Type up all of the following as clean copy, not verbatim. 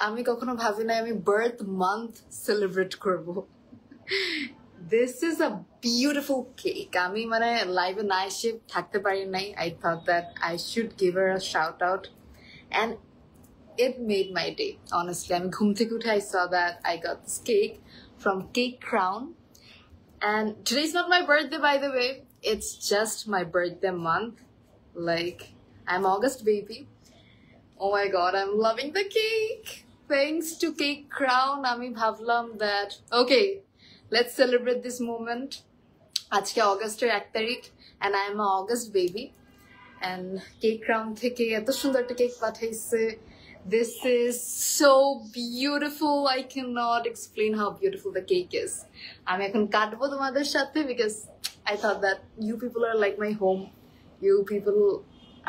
আমি কখনো ভাবি না আমি বার্থ মান্থ সেলিব্রেট করব। This is a beautiful cake. আমি মানে লাইভে না এসে থাকতে পারি নাই। I thought that I should give her a shout out and it made my day. Honestly, আমি ঘুম থেকে উঠে I saw that I got this cake from Cake Crown. And today's not my birthday, by the way. It's just my birthday month. Like, I'm August baby. Oh my god, I'm loving the cake. Thanks to Cake Crown, আমি ভাবলাম that, okay, let's celebrate this moment. আজকে অগস্টের 1 তারিখ and I'm an August baby. And Cake Crown থেকে এত সুন্দর একটা cake পাঠাইছে. This is so beautiful. I cannot explain how beautiful the cake is. আমি এখন কাটবো তোমাদের সাথে because I thought that you people are like my home. You people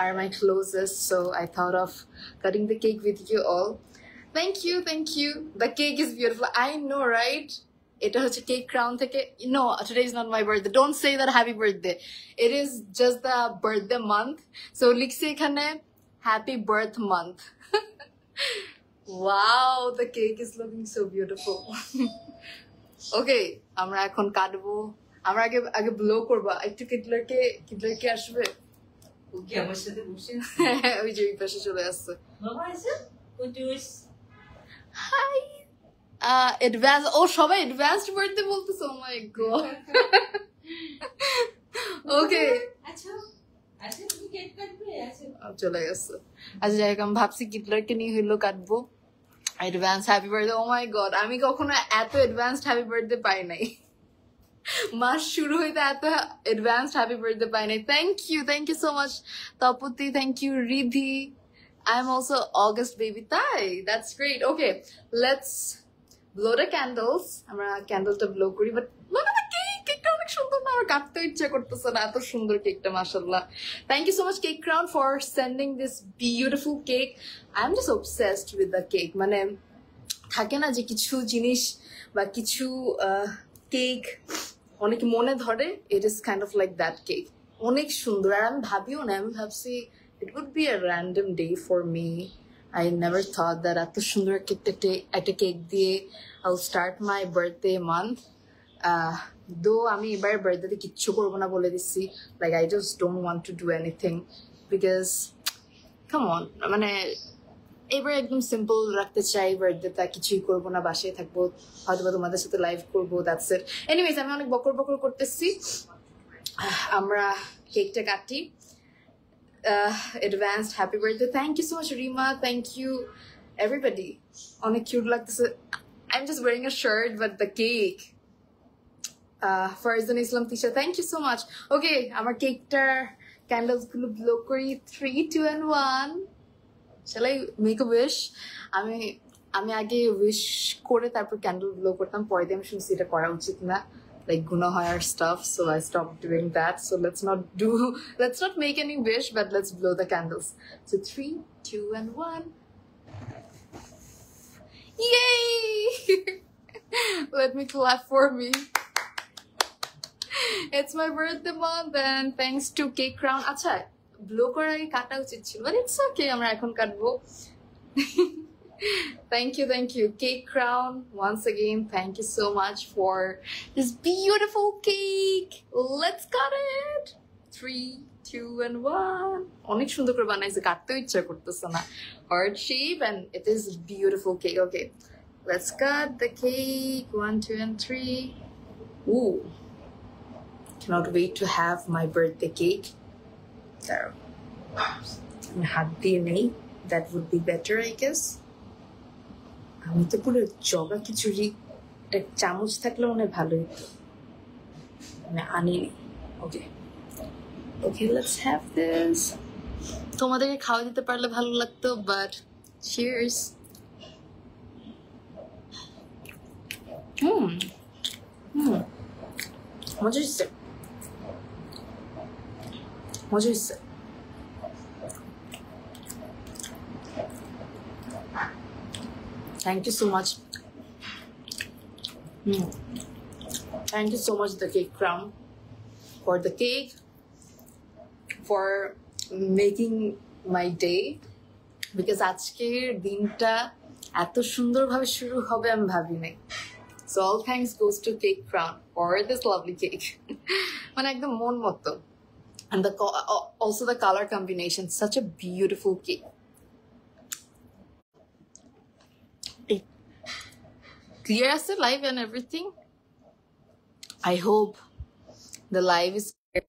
are my closest, so I thought of cutting the cake with you all. Thank you, thank you. The cake is beautiful. I know, right? It is Cake Crown থেকে. No, today is not my birthday. Don't say that happy birthday. It is just the birthday month. So লিখছি এখানে happy birth month. Wow, the cake is looking so beautiful. Okay, আমরা এখন কাটবো. আমরা আগে blow করব. একটু কিডলারকে আসবে। ওকে আমার সাথে বসে ওই যে পাশে চলে আসছে। বাবা আছে কুটুস হাই অ্যাডভান্স ও সবাই অ্যাডভান্সড বার্থডে বলতেছে ও মাই গড ওকে আচ্ছা আচ্ছা তুমি কেক কাটবে আচ্ছা চলে গেছে আচ্ছা যাই হোক আমি ভাবছি কিডলারকে নিয়ে হইলো কাটবো advance happy birthday O my god আমি কখনো এত অ্যাডভান্সড হ্যাপি বার্থডে পাই নাই মাস শুরু হইতে এত অ্যাডভান্সড হ্যাপি বার্থডে পাই নাই thank you so much Tapati thank you Riddhi I'm also August baby তাই that's great okay let's blow the candles আমরা ক্যান্ডেলটা ব্লো করি but look at the cake কেকটা অনেক সুন্দর না আমার কাটতে ইচ্ছা করতেছে না এত সুন্দর কেকটা মাশাআল্লাহ thank you so much Cake Crown for sending this beautiful cake I'm just obsessed with the cake মানে থাকে না যে কিছু জিনিস বা কিছু কেক অনেক মনে ধরে it is kind of like that cake অনেক সুন্দর আর আমি ভাবিও না আমি ভাবছি it would be a random day for me I never thought that এত সুন্দর একটা কেক দিয়ে I'll start my birthday month though আমি এবার বার্থডেতে কিচ্ছু করবো না বলে দিচ্ছি like I just don't want to do anything because come on মানে এবার একদম সিম্পল রাখতে চাই বার্থডেটা কিছুই করবো না বাসায় থাকবো হয়তো তোমাদের সাথে লাইভ করবো দ্যাটস ইট এনিওয়েজ আমি অনেক বকর করতেছি আমরা কেকটা কাটি advanced happy birthday thank you so much Rima thank you everybody অনেক cute লাগতেছে I'm just wearing a shirt but the cake Farzan Islam Tisha thank you so much okay আমার কেকটার candles গুলো ব্লো করি 3 2 and 1 shall I make a wish আমি আগে wish করে তারপর candle blow করতাম পরে দিয়ে আমি শুনছি এটা করা উচিত না like guna hire stuff so I stopped doing that so let's not make any wish but let's blow the candles so 3 2 and 1 yay let me clap for me it's my birthday month and thanks to Cake Crown acha blow kora age kata uchit chilo but it's okay amra ekhon katbo thank you Cake Crown once again thank you so much for this beautiful cake let's cut it 3 2 and 1 অনেক সুন্দর করে বানাইছে কাটতে ইচ্ছা করতেছে না heart shape and it is beautiful cake okay let's cut the cake 1 2 and 3 ooh cannot wait to have my birthday cake there হাত দিয়ে নেই that would be better I guess আমি তো পুরো জগা খিচুড়ি একটা চামচ থাকলে মনে ভালো হতো মানে আনিনি ওকে ওকে লেটস হ্যাভ দিস তোমাদেরকে খাওয়া দিতে পারলে ভালো লাগতো বাট চিয়ার্স মজা হচ্ছে thank you so much thank you so much the Cake Crown for the cake for making my day because আজকের দিনটা এত সুন্দরভাবে শুরু হবে আমি ভাবি নাই। So all thanks goes to Cake Crown for this lovely cake. মানে একদম মন মতো। And also the color combination, such a beautiful cake. Clear as the live and everything. I hope the live is clear.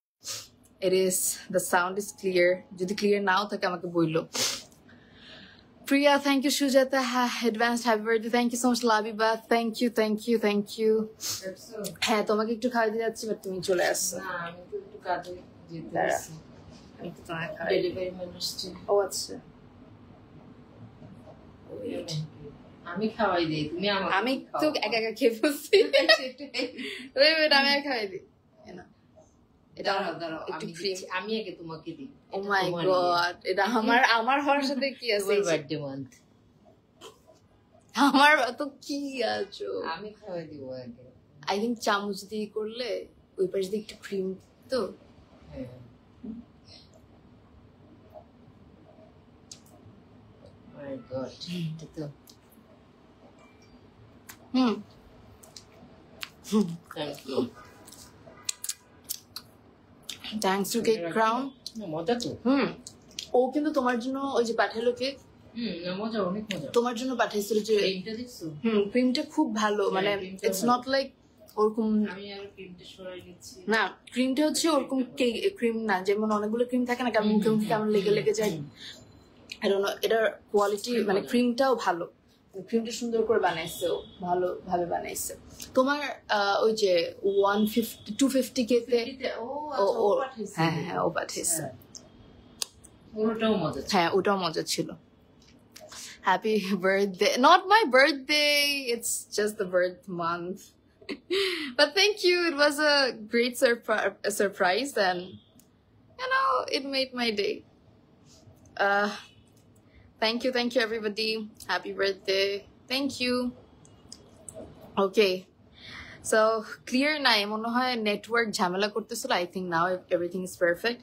It is, the sound is clear. Jodi clear now thake amake boilo. Priya, thank you. Shujata, advanced happy birthday. Thank you so much, Labiba. Thank you. হ্যাঁ তোমাকে একটু খাওয়াই দিয়ে যাচ্ছি, but তুমি চলে আসছো। না আমি তো একটু কাজে যেতে দাঁড়া, হচ্ছে। আমি একটু তোমাকে খাওয়াই। ডেলিভারি ম্যান আসছে। ও আচ্ছা, আমি খাওয়াই দিই, তুমি আমাকে আমি তো একা একা খেয়ে বসছি। Wait, আমি আর খাওয়াই দিই। এটা দাঁড়াও, একটু আমি cream। দিচ্ছি, আমি আগে তোমাকে দিই। Oh my god, এটা আমার হওয়ার সাথে কি আছে? তোমার বার্থডে মান্থ, আমার তো কি আছো? আমি খাওয়াই দিব আগে। আই থিঙ্ক চামচ দিয়ে করলে ওই পাশে দিয়ে একটু ক্রিম তো। হ্যাঁ মাই গড, এটা তো thank you. Thanks to cake crown. মজা তো। ও কিন্তু তোমার জন্য ওই যে পাঠালো কেক, মজা, অনেক মজা। তোমার জন্য পাঠাইছিল যে ক্রিমটা দেখছো? ক্রিমটা খুব ভালো, মানে ক্রিমটা ইটস ভালো। নট লাইক ওরকম আমি আর ক্রিমটা সরাই নিচ্ছি। না, ক্রিমটা হচ্ছে ওরকম ক্রিম না, যেমন অনেকগুলো ক্রিম থাকে না কেমন মুখে মুখে কেমন লেগে যায়। I don't know, এটার কোয়ালিটি মানে ক্রিমটাও ভালো, ক্রিমটা সুন্দর করে বানাইছে, ও ভালোভাবে বানাইছে। তোমার ওই যে 250 কেতে হ্যাঁ ও পাঠিয়েছে। ওটাও মজা। হ্যাঁ ওটাও মজা ছিল। Happy birthday, not my birthday, it's just the birth month. But thank you, it was a great surprise, and you know, it made my day. Thank you everybody, happy birthday, thank you. Okay, so clear নাই মনে হয়, network ঝামেলা করতেছিল। I think now everything is perfect.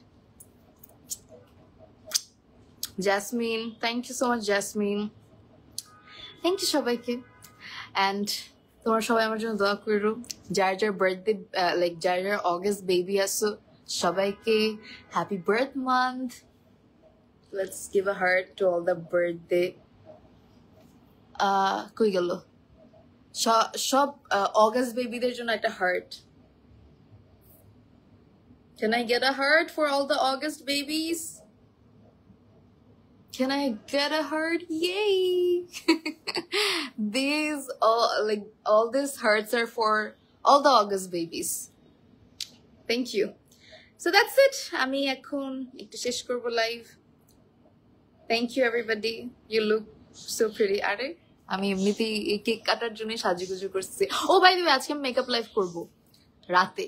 Jasmine, thank you so much, Jasmine. Thank you সবাইকে, and তোমরা সবাই আমার জন্য দোয়া করো। যার বার্থডে লাইক যার অগস্ট বেবি আসো সবাইকে happy birth month. Let's give a heart to all the birthday কই গেল সব অগস্ট বেবিদের জন্য একটা heart. Can I get a heart for all the August babies? Can I get a heart? Yay! All these hearts are for all the August babies. Thank you. So that's it. আমি এখন একটু শেষ করব live. Thank you everybody. You look so pretty. আরে আমি এমনিতেই এই cake কাটার জন্য সাজুগুজু করছি। ও বাই দ্য ওয়ে, আজকে আমি মেকআপ লাইভ করব রাতে।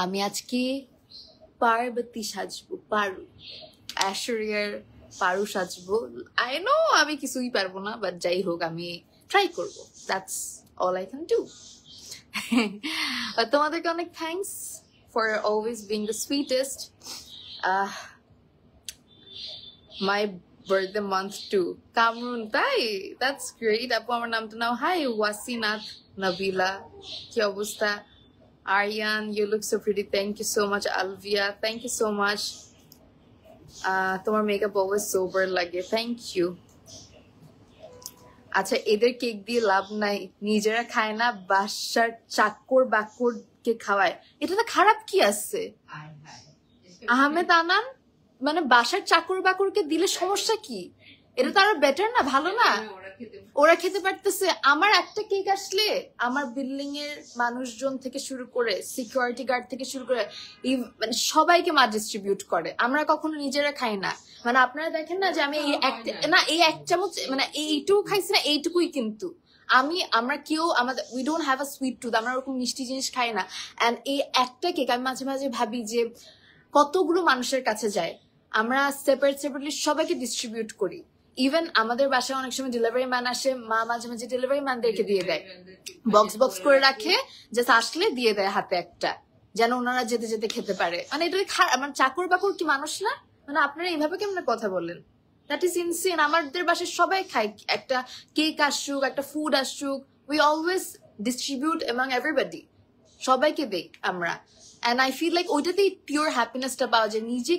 আমি আজকে পার্বতী সাজবো, পারু ঐশ্বরিয়ার পারু সাজবো। আই নো আমি কিছুই পারবো না, বাট যাই হোক আমি ট্রাই করবো। That's all I can do. তোমাদেরকে অনেক thanks for always being the sweetest. My birthday month too Kamrun, তাই দ্যাটস গ্রেট। আপু আমার নামটা নাও। হাই ওয়াসিনাথ নাবিলা, কি অবস্থা? Aryan, you look so pretty. Thank you so much. Alvia, thank you so much. তোমার makeup always সোবার লাগে। Thank you. আচ্ছা এদের কেক দিয়ে লাভ নাই, নিজেরা খায় না, বাসার চাকর বাকরকে খাওয়ায়। এটাতে খারাপ কি আছে? আহমেদ আনান, মানে বাসার চাকর বাকরকে দিলে সমস্যা কি? এটা তো আরো বেটার না, ভালো না? ওরা খেতে পারতেছে। আমার একটা কেক আসলে আমার বিল্ডিং এর মানুষজন থেকে শুরু করে সিকিউরিটি গার্ড থেকে শুরু করে মানে সবাইকে মা ডিস্ট্রিবিউট করে। আমরা কখনো নিজেরা খাই না। মানে আপনারা দেখেন না যে আমি এই এক চামচ মানে এইটুকু খাইছি না, এইটুকুই কিন্তু আমরা কেউ আমাদের we don't have a sweet tooth, আমরা ওরকম মিষ্টি জিনিস খাই না। অ্যান্ড এই একটা কেক আমি মাঝে মাঝে ভাবি যে কতগুলো মানুষের কাছে যায়, আমরা সেপারেটলি সবাইকে ডিস্ট্রিবিউট করি। ইভেন আমাদের বাসায় অনেক সময় ডেলিভারি ম্যান আসে, মা মাঝে মাঝে ডেলিভারি ম্যানদেরকে দিয়ে দেয়, বক্স করে রাখে, জাস্ট আসলে দিয়ে দেয় হাতে একটা, যেন ওনারা যেতে যেতে খেতে পারে। মানে এটা মানে চাকর বাকর কি মানুষ না? মানে আপনারা এইভাবে কেমন কথা বলেন? That is insane. আমাদের বাসায় সবাই খায়, একটা কেক আসুক, একটা ফুড আসুক, we always distribute among everybody, সবাইকে দেই আমরা। অ্যান্ড আই ফিল লাইক ওইটাতেই পিওর হ্যাপিনেসটা পাওয়া যায়। নিজে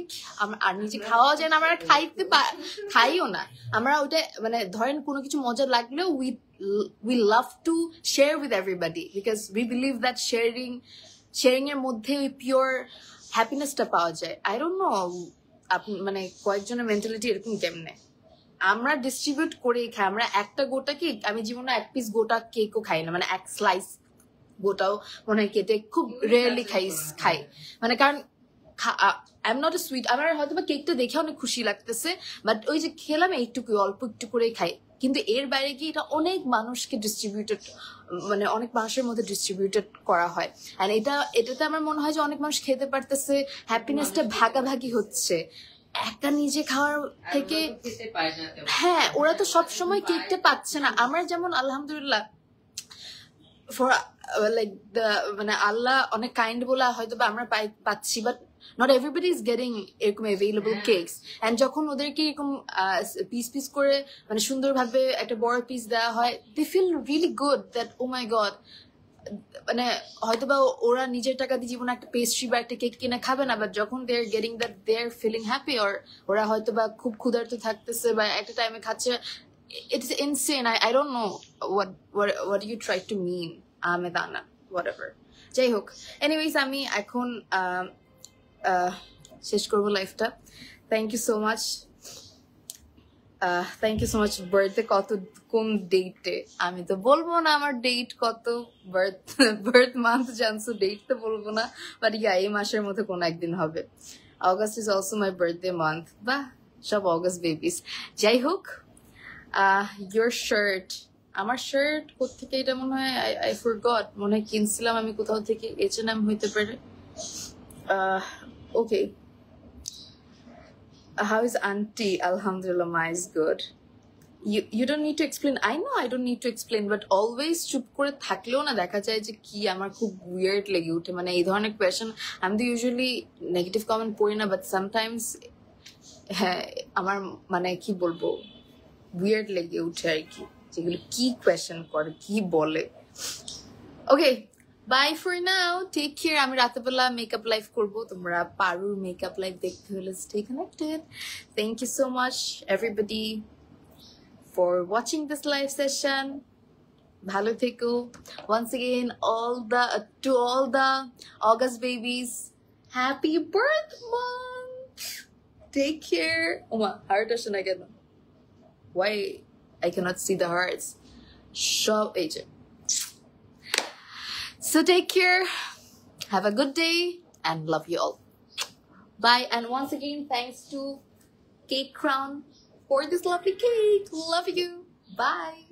আর নিজে খাওয়া যায় না, আমরা খাইও না আমরা ওইটা, মানে ধরেন কোনো কিছু মজা লাগলেও we love to share with everybody because we believe that sharing এর মধ্যে ওই পিওর হ্যাপিনেসটা পাওয়া যায়। আই ডোন্ট নো মানে কয়েকজনের মেন্টালিটি এরকম কেমনে। আমরা ডিস্ট্রিবিউট করেই খাই। আমরা একটা গোটা কেক, আমি জীবনে এক পিস গোটা কেকও খাই না, মানে এক স্লাইস গোটাও মনে হয় কেটে খুব রেয়ারলি খাই, মানে কারণ I am not a sweet. আমার হয়তো বা কেকটা দেখে অনেক খুশি লাগতেছে, বাট ওই যে খেলাম এইটুকু অল্প একটু করে খাই, কিন্তু এর বাইরে কি এটা অনেক মানুষকে ডিস্ট্রিবিউটেড, মানে অনেক মানুষের মধ্যে ডিস্ট্রিবিউটেড করা হয়। আর এটাতে আমার মনে হয় যে অনেক মানুষ খেতে পারতেছে, হ্যাপিনেসটা ভাগাভাগি হচ্ছে। একটা নিজে খাওয়ার থেকে, হ্যাঁ ওরা তো সবসময় কেকটা পাচ্ছে না। আমরা যেমন আলহামদুলিল্লাহ ফর লাইক মানে আল্লাহ অনেক কাইন্ড বলে হয়তো বা আমরা পাচ্ছি, but not everybody is getting এরকম অ্যাভেলেবল কেকস। অ্যান্ড যখন ওদেরকে এরকম পিস করে মানে সুন্দরভাবে একটা বড় পিস দেওয়া হয়, they feel really good that oh my god. মানে হয়তো বা ওরা নিজের টাকা দিয়ে জীবনে একটা পেস্ট্রি বা একটা কেক কিনে খাবে না, বাট যখন they are getting that they are feeling happy, or ওরা হয়তো বা খুব ক্ষুধার্ত থাকতেছে বা একটা টাইমে খাচ্ছে, it's insane. I don't know what you try to mean, Amedana, whatever. যাই হোক, এনিওয়েজ আমি এখন শেষ করবো লাইফটা। Thank you so much, birthday কোন ডেটে আমি তো বলবো না আমার ডেট কত, বার্থ মান্থ জানছো, ডেট তো বলবো না, বাট ইয়া এই মাসের মধ্যে কোন একদিন হবে। August is also my birthday month, বাহ সব অগাস্ট বেবিস। যাই হোক, your shirt, আমার শার্ট কোথেকে এটা মনে হয় I forgot, মনে হয় কিনছিলাম আমি কোথাও থেকে, H&M হইতে পারে। Okay, how is auntie? Alhamdulillah, my is good. You don't need to explain. I know I don't need to explain, but always চুপ করে থাকলেও না দেখা যায় যে কি আমার খুব weird লেগে উঠে, মানে এই ধরনের কোয়েশ্চেন। আমি তো ইউজুয়ালি নেগেটিভ কমেন্ট পড়ি না, বাট সামটাইমস হ্যাঁ আমার মানে কি বলবো weird লেগে উঠে আর কি, যেগুলো কি কোয়েশ্চেন করে, কি বলে। Okay, bye for now, take care. আমি রাতেবেলা মেকআপ লাইভ করবো, তোমরা পারুর মেকআপ লাইভ দেখতে হলে stay connected. Thank you so much everybody for watching this live session. Bhalo theko. Once again, to all the August babies, happy birth month. Take care. Oh my heart is again. Why I cannot see the hearts? Show agent. So take care. Have a good day and love you all. Bye. And once again, thanks to Cake Crown for this lovely cake. Love you. Bye.